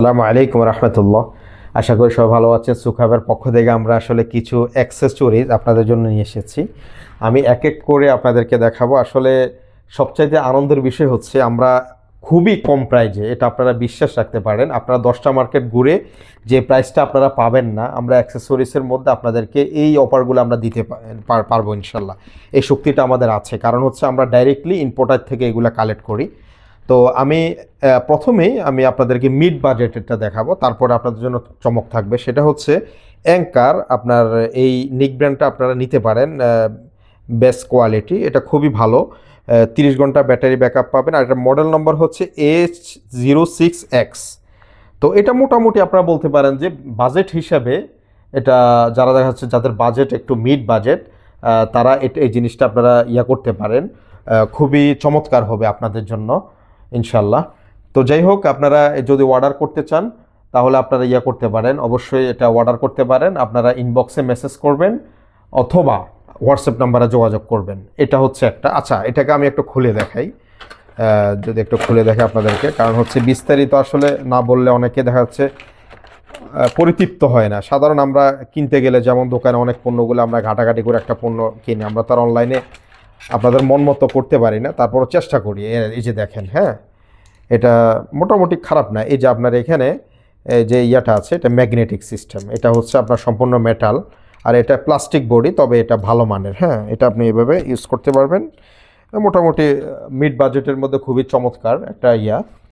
আসসালামু আলাইকুম রহমতুল্লাহ। আশা করি সবাই ভালো আছেন। সুখাবের পক্ষ থেকে আমরা আসলে কিছু অ্যাক্সেসরিজ আপনাদের জন্য নিয়ে এসেছি। আমি এক এক করে আপনাদেরকে দেখাবো। আসলে সবচাইতে আনন্দের বিষয় হচ্ছে আমরা খুবই কম প্রাইজে, এটা আপনারা বিশ্বাস রাখতে পারেন। আপনারা 10টা মার্কেট ঘুরে যে প্রাইসটা আপনারা পাবেন না, আমরা অ্যাক্সেসরিজের মধ্যে আপনাদেরকে এই অফারগুলো আমরা দিতে পারবো ইনশাল্লাহ। এই শক্তিটা আমাদের আছে, কারণ হচ্ছে আমরা ডাইরেক্টলি ইম্পোর্টার থেকে এগুলো কালেক্ট করি। তো আমি প্রথমেই আপনাদেরকে মিড বাজেটেরটা দেখাবো, তারপরে আপনাদের জন্য চমক থাকবে। সেটা হচ্ছে অ্যাঙ্কার। আপনার এই নিক ব্র্যান্ডটা আপনারা নিতে পারেন, বেস্ট কোয়ালিটি, এটা খুবই ভালো। 30 ঘন্টা ব্যাটারি ব্যাকআপ পাবেন। আর এটা মডেল নম্বর হচ্ছে H06X। তো এটা মোটামুটি আপনারা বলতে পারেন যে বাজেট হিসাবে এটা, যারা দেখা যাচ্ছে যাদের বাজেট একটু মিড বাজেট, তারা এই জিনিসটা আপনারা করতে পারেন। খুবই চমৎকার হবে আপনাদের জন্য ইনশাল্লাহ। তো যাই হোক, আপনারা যদি অর্ডার করতে চান তাহলে আপনারা করতে পারেন, অবশ্যই এটা অর্ডার করতে পারেন। আপনারা ইনবক্সে মেসেজ করবেন অথবা হোয়াটসঅ্যাপ নাম্বারে যোগাযোগ করবেন। এটা হচ্ছে একটা। আচ্ছা, এটাকে আমি একটু খুলে দেখাই, যদি একটু খুলে দেখে আপনাদেরকে, কারণ হচ্ছে বিস্তারিত আসলে না বললে অনেকে দেখা যাচ্ছে পরিতৃপ্ত হয় না। সাধারণ আমরা কিনতে গেলে যেমন দোকানে অনেক পণ্যগুলো আমরা ঘাটাঘাটি করে একটা পণ্য কিনি, আমরা তার অনলাইনে আপনাদের মন মতো করতে পারি না, তারপরও চেষ্টা করি। এই যে দেখেন, হ্যাঁ, এটা মোটামুটি খারাপ না। এই যে আপনার এখানে যে আছে, এটা ম্যাগনেটিক সিস্টেম, এটা হচ্ছে আপনার সম্পূর্ণ মেটাল, আর এটা প্লাস্টিক বডি, তবে এটা ভালো মানের। হ্যাঁ, এটা আপনি এভাবে ইউজ করতে পারবেন। মোটামুটি মিড বাজেটের মধ্যে খুবই চমৎকার একটা